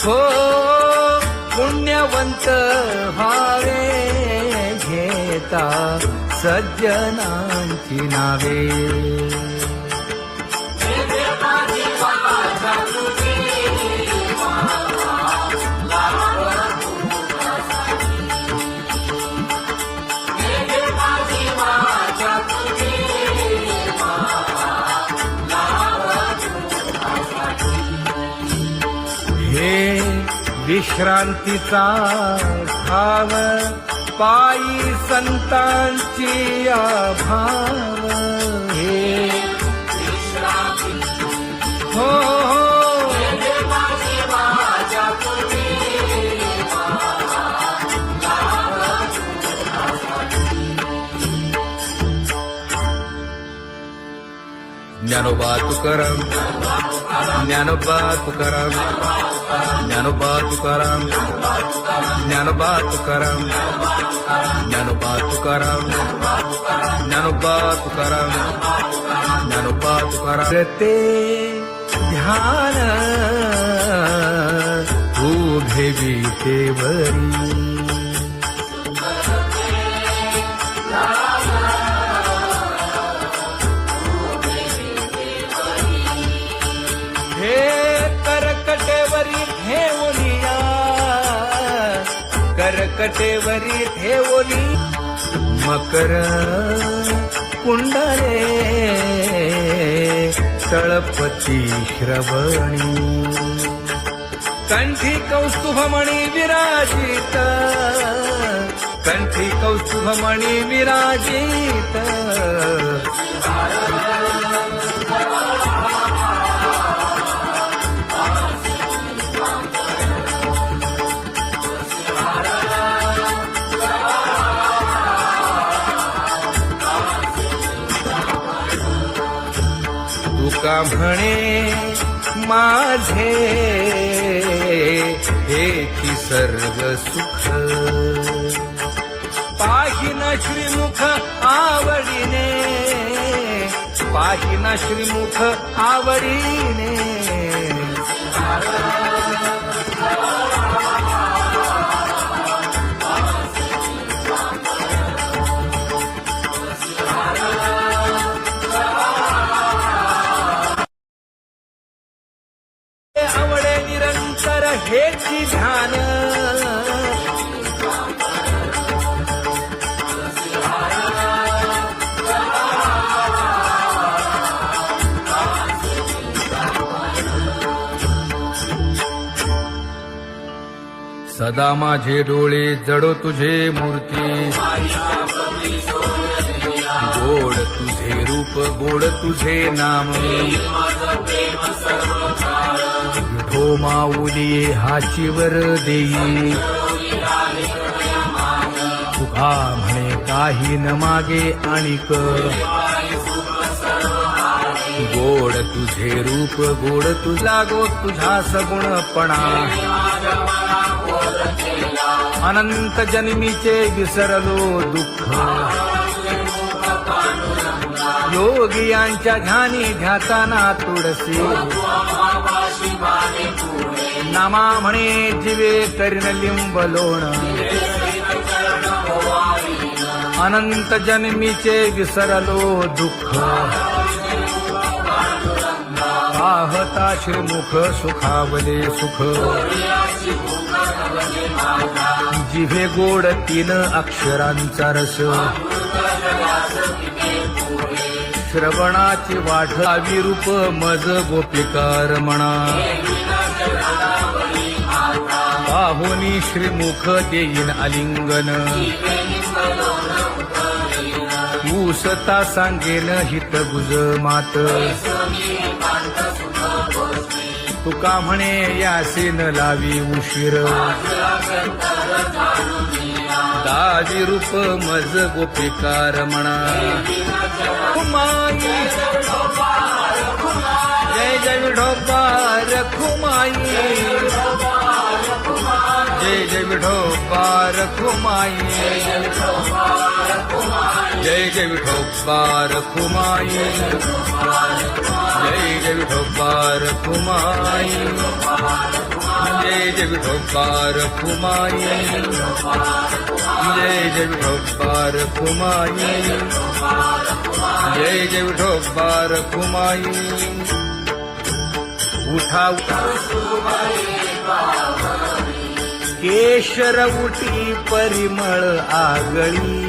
हो पुण्यवंत व्हावे घेता सज्जनांची नावे. हे विश्रांतीचा भाव पायी संतांची भाव. हे हो ज्ञानोबा तुकाराम, ज्ञानोबा तुकाराम, ज्ञानोबा तुकाराम, ज्ञानोबा तुकाराम, ज्ञानोबा तुकाराम, ज्ञानोबा तुकाराम, ज्ञानोबा तुकाराम. ते ध्यान उभे विटेवरी करकटेवरी ठेवली मकर कुंडले तळपती श्रवणी. कंठी कौस्तुभमणी विराजित, कंठी कौस्तुभमणी विराजित. तुका म्हणे माझे हेची सर्व सुख, पाहिना श्रीमुख आवडीने, पाहिना श्रीमुख आवडीने. आवडे निरंतर हेची ध्यान, सदा माझे डोळे जडो तुझे मूर्ती. गोड तुझे रूप गोड तुझे नाम, विठो माऊली हाचीवर देई. तुका म्हणे काही न मागे आणिक, गोड तुझे रूप गोड तुझा गो तुझा सगुणपणा. अनंत जन्मीचे विसरलो दुःख, योगियांच्या ध्यानी ध्याताना तुळसी. नामा म्हणे जीवे करीन लिंबलोण, अनंत जन्मीचे विसरलो दुःख. पाहता श्रीमुख सुखावले सुख, जिभे गोड 3 अक्षरांचा रस. श्रवणाची वाढ विरूप मज गोपिकार म्हणा. पाहुनी श्रीमुख देईन आलिंगन, ऊसता सांगेन हित गुज मात. तुका म्हणे यासीन लावी उशीर, दावी रूप मज गोपिकार म्हणा. जय जय विठोबा रखुमाई, जय जय विठोबा रखुमाई, जय जय विठोबा रखुमाई, जय जय विठोबा रखुमाई. जय जय विठोबार कुमाई, जय जय विठोबार कुमाई, जय जय विठोबार कुमाई. उठा केशर उठी परिमळ आगळी,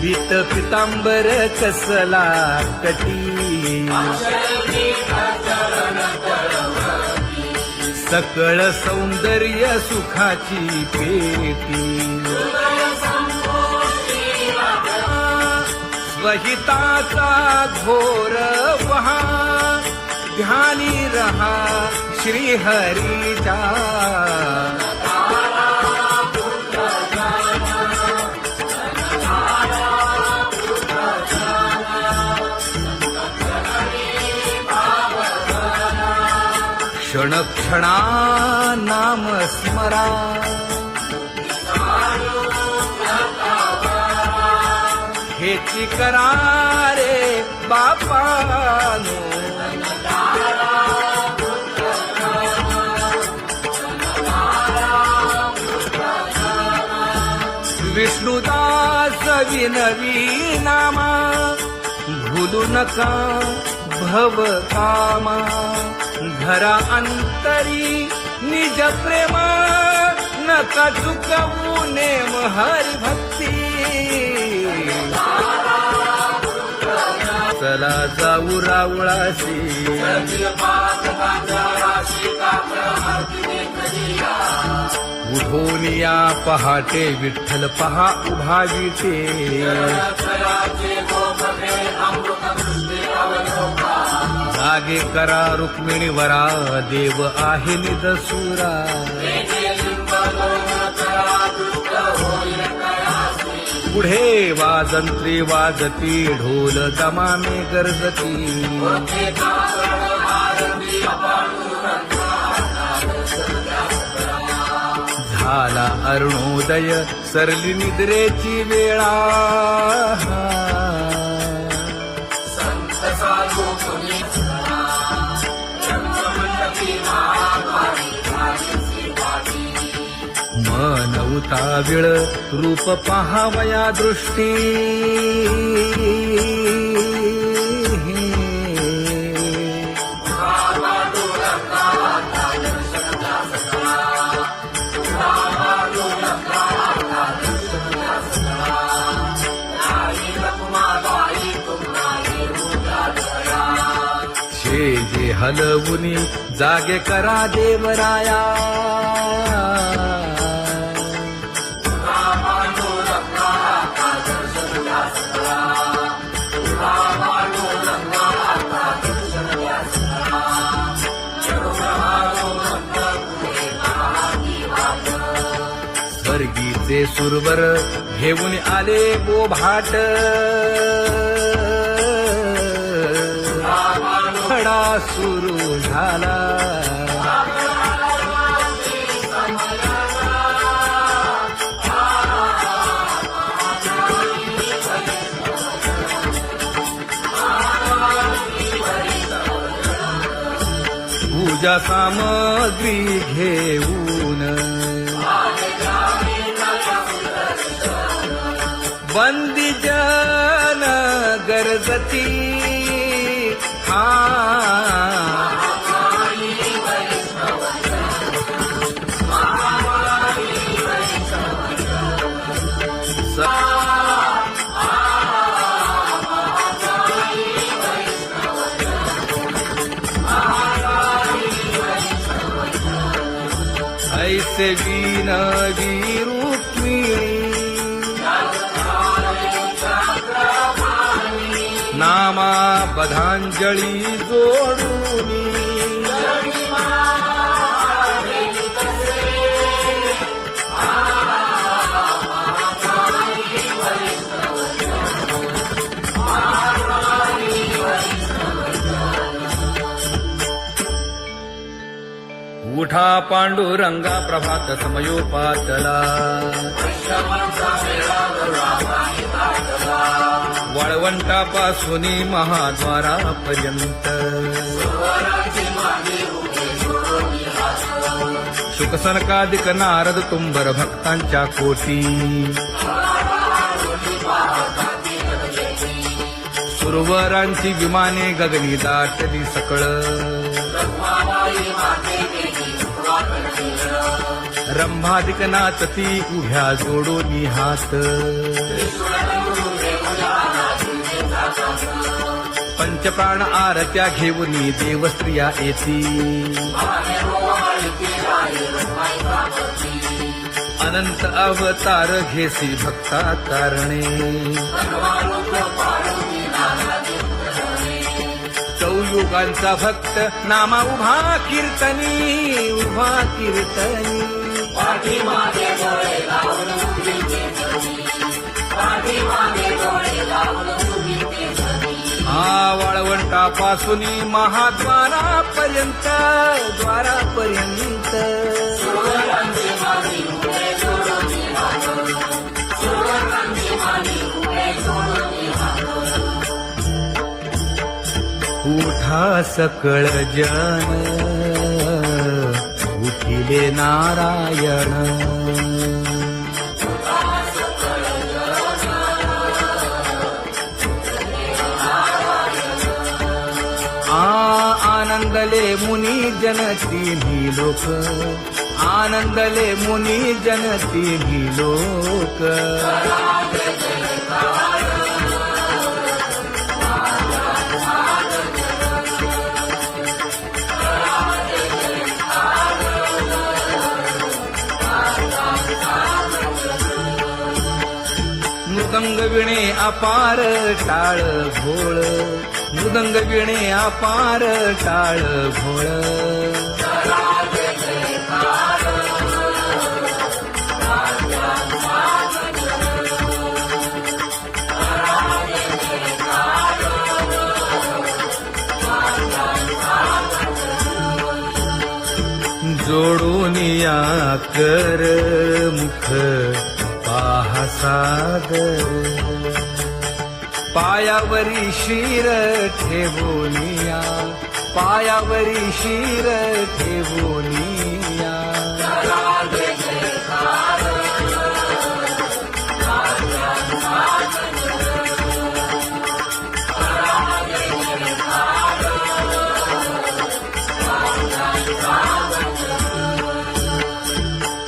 पीत पितांबर कसला कटी, सकळ सौंदर्य सुखाची पेटी. स्वहिताचा घोर वहा, ध्यानी रहा श्रीहरीचा. क्षण क्षणा नाम स्मरा, हेची करा रे बापानो. विष्णुदास विनवी नामा, भूलू नका भव कामा. घरा अंतरी निज प्रेमा, नका चुकवू नेम हरी भक्ती. चला जाऊ रावळाशी, उठून या पहाटे विठ्ठल पहा उभा विटे. जागे करा रुक्मिणी वरा, देव आहे निदसुरा. पुढे वाजंत्री वाजती, ढोल दमामे गरजती. झाला अरुणोदय, सरली निद्रेची वेळा. मन उताविळ रूप पहावया दृष्टी. जे हलवुनी जागे करा देवराया. स्वर्गीचे सुरवर घेऊन आले बोभाट. खडा सुरू झाला. पूजा सामग्री घेऊन बंदी जन गरजती. ऐसे विनवी रुक्मिणी, नामा बधांजळी जोडूनी. मोठा पांडुरंगा प्रभात समयोपातला वाळवंटापासून महाद्वारापर्यंत शुकसनकादिक नारद तुंबर भक्तांच्या कोटी सुरवरांची विमाने गगनी दाटली सकळ रंभादिक नाचती उभ्या जोडोनी हात पंचप्राण आरत्या घेऊनी देवस्त्रिया येती अनंत अवतार घेसी भक्ता तारणे चौयुगांचा भक्त नामा उभा कीर्तनी वाळवंटापासून महाद्वारापर्यंत उठा सकळ जन उठिले नारायण आनंदले मुनी जन तिन्ही लोक आनंदले मुनी जन तिन्ही लोक मृदंग विणे अपार टाळ भोळ मृदंग विणे अपार टाळ भोळ जोडूनिया कर मुख पाहा सागर पायावरी शिर ठेवोनिया पायावरी शिर ठेवोनिया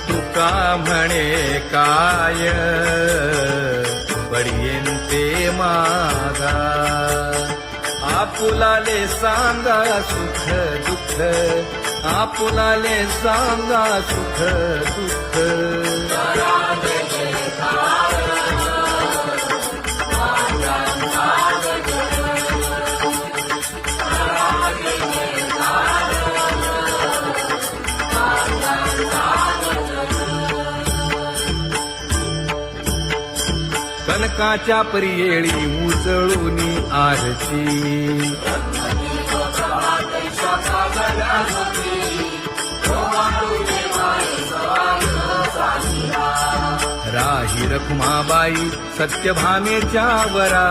तुका म्हणे काय बडियेंते मागा आपुलाले सांगा सुख दुःख आपुलाले सांगा सुख दुःख कनकाच्या परियेळी उजळूनी आरती राही रखुमाबाई सत्यभामेच्या वरा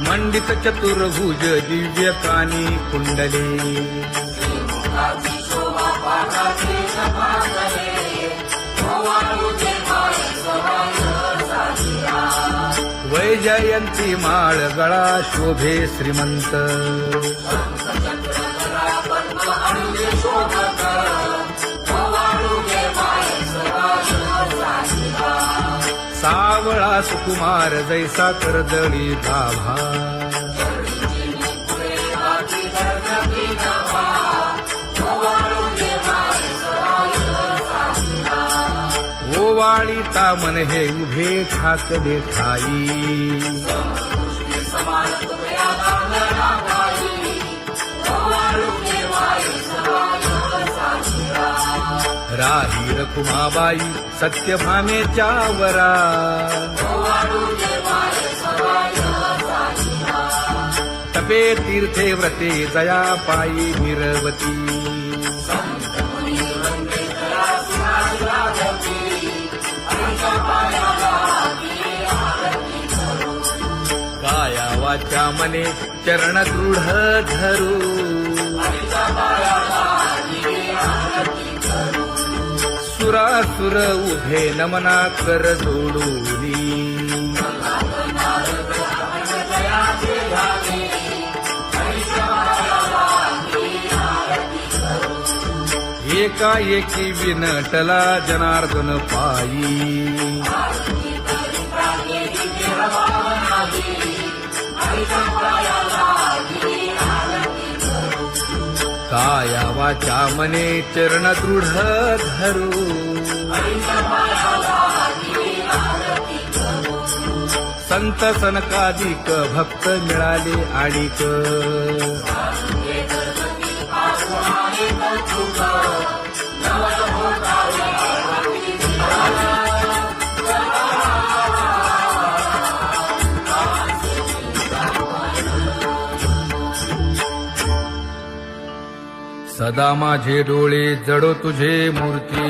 मंडित चतुर्भुज दिव्य कानी कुंडले वैजयंती माळ गळा शोभे श्रीमंत सावळा सुकुमार जैसा कर्दळी गाभा ओवाळीता मन हे उभे ठाकले ठाई राही रखुमाबाई सत्यभामेच्या वरा तपे तीर्थे व्रते जया पायी मिरवती काया वाचा मने चरण दृढ धरू सुरासुर उभे नमना कर जोडूनी एकाएकी विनटला जनार्दन पायी काया वाचा मने चरण दृढ धरू संत सनकादिक भक्त मिळाले आणिक सदा माझे डोळे जडो तुझे मूर्ती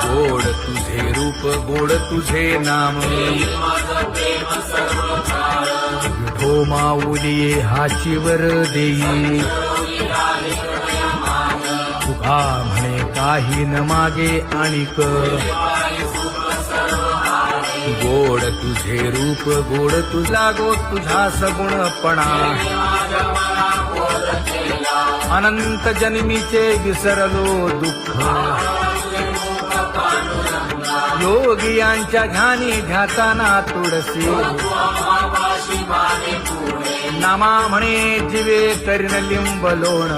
गोड तुझे रूप गोड तुझे नाम विठो माऊली हाचीवर देई तुका म्हणे काही न मागे आणिक गोड तुझे रूप गोड तुझा गो तुझा सगुणपणा अनंत जन्मीचे विसरलो दुःख योगियांच्या ध्यानी ध्याताना तुळसी नामा म्हणे जीवे करीन लिंबलोण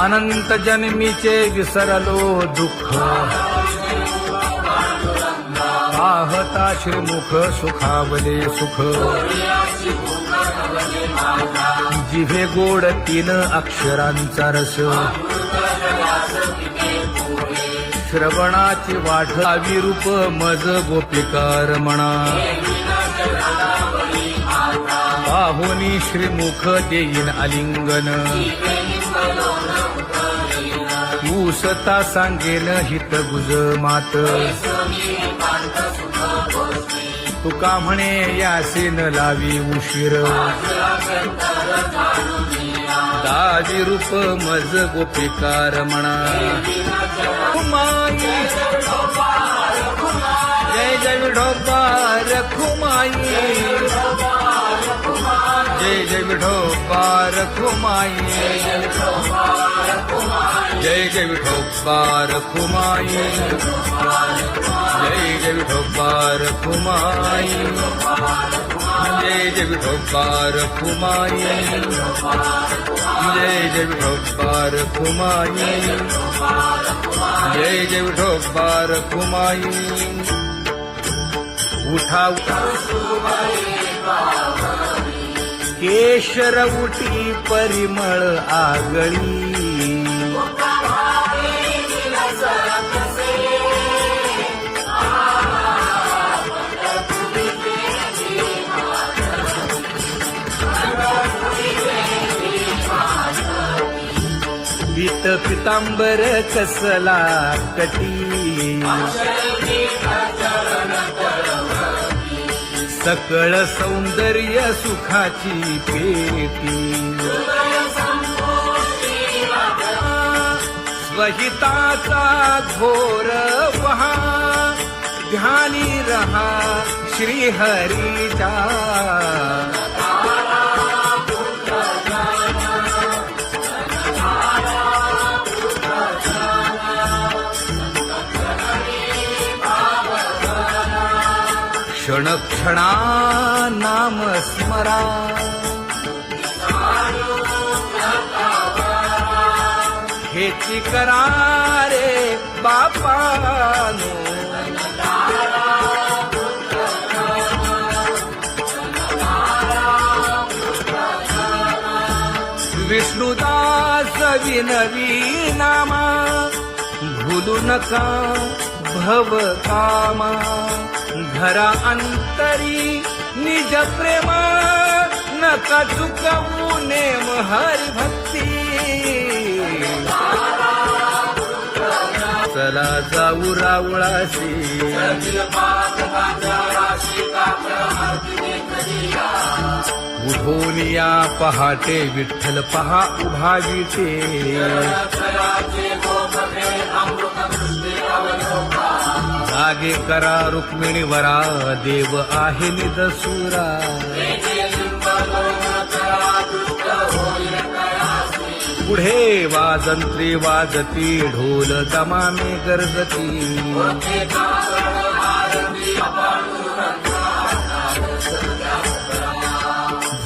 अनंत जन्मीचे विसरलो दुःख पाहता श्रीमुख सुखावले सुख जिभे गोड तीन अक्षरांचा रस श्रवणाची वाढ विरूप मज गोपिकार म्हणा पाहुनी श्रीमुख देईन आलिंगन ऊसता सांगेन हित गुज मात तुका म्हणे यासीन लावी उशीर दावी रूप मज गोपिकार म्हणा खुमाई जय जय विठोबा रखुमाई जय जय विठोबा रखुमाई जय जय विठोबा रखुमाई जय जय विठोबा रखुमाई जय जय विठोबा रखुमाई जय जय विठोबा रखुमाई जय जय विठोबा रखुमाई उठा केशर उठी परिमळ आगळी पीत पितांबर कसला कटी सकळ सौंदर्य सुखाची पेटी स्वहिताचा घोर वहा ध्यानी रहा श्रीहरीचा क्षण क्षणा नाम स्मरा हेची करा रे बापानो विष्णुदास विनवी नामा भूलू नका भव कामा धरा अंतरी निज प्रेमा नका चुकवू नेम हरी भक्ती चला जाऊ रावळाशी उठून या पहाटे विठ्ठल पहा उभा विटे जागे करा रुक्मिणीवरा देव आहे निदसुरा पुढे वाजंत्री वाजती ढोल दमामे गरजती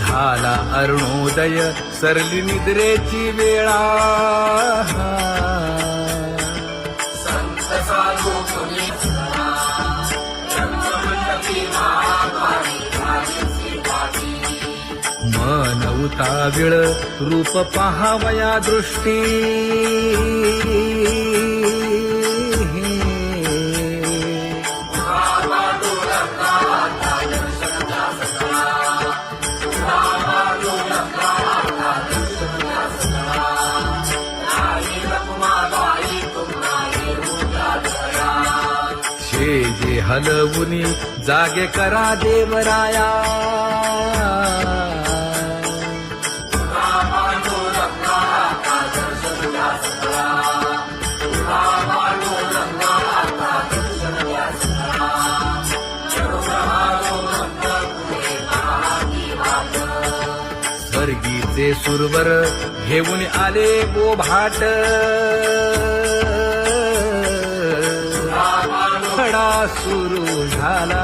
झाला अरुणोदय सरली निद्रेची वेळा मन उताविळ रूप पहावया दृष्टी जे हलवुनी जागे करा देवराया स्वर्गीचे सुरवर घेऊन आले बोभाट खडा सुरू झाला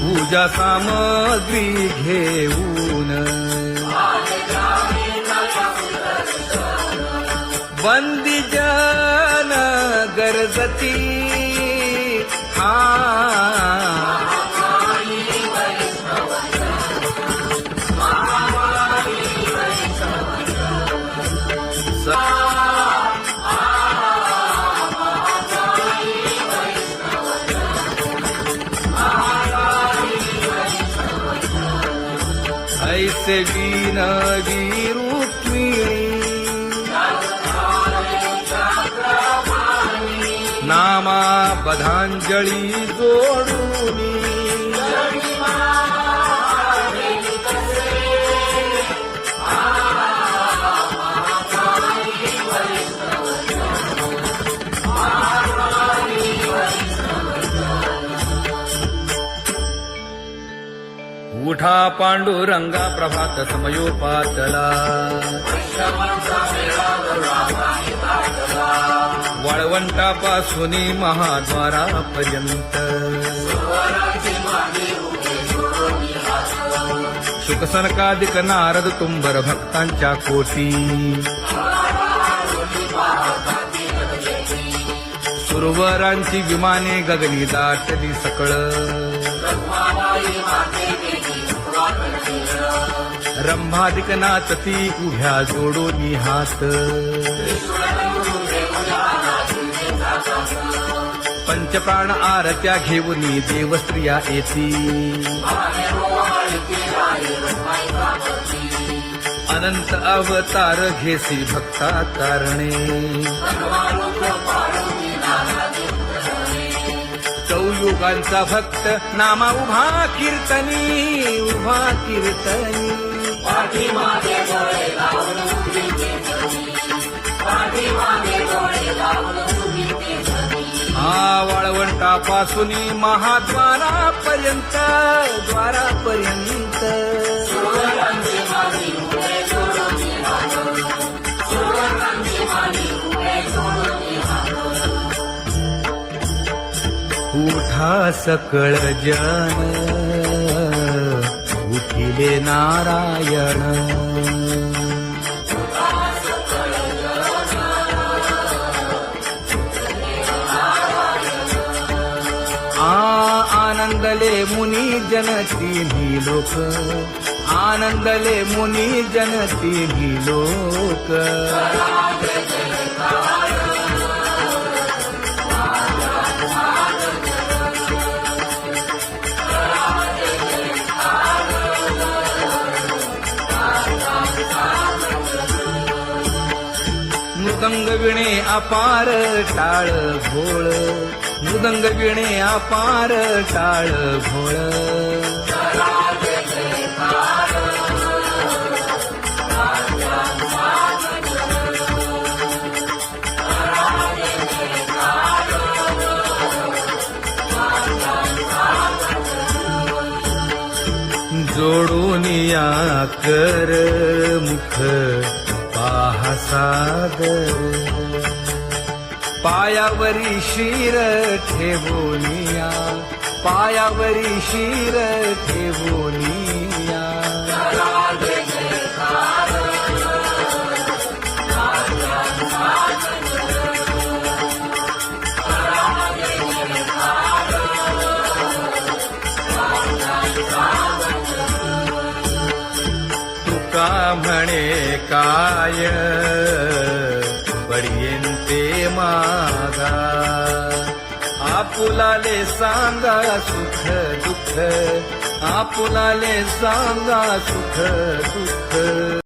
पूजा सामग्री घेऊन बंदी जन गरजती ऐसे विनवी रुक्मिणी नामा बधांजळी जोडूनी उठा पांडुरंगा प्रभात समयोपातला वाळवंटापासून महाद्वारापर्यंत शुकसनकादिक नारद तुंबर भक्तांच्या कोटी सुरवरांची विमाने गगनी दाटली सकळ रंभादिक नाचती उभ्या जोडोनी हात पंचप्राण आरत्या घेऊनी देवस्त्रिया येती अनंत अवतार घेसी भक्ता कारणे चौयुगांचा भक्त नामा उभा कीर्तनी उभा कीर्तनी वाळवंटापासून महाद्वारापर्यंत द्वारापर्यंत उठा सकळ जन उठिले नारायण आनंदले मुनी जनती लोक आनंदले मुनी जनती लोक मृदंग विणे अपार टाळ भोळ मृदंग विणे अपार टाळ भोळ जोडून या कर मुख पाहा सादर पायावरी शिर ठेवोनिया पायावरी शिर ठेवोनिया तुका म्हणे काय बडियेंते मागा आपुलाले सांगा सुख दुःख आपुलाले सांगा सुख दुःख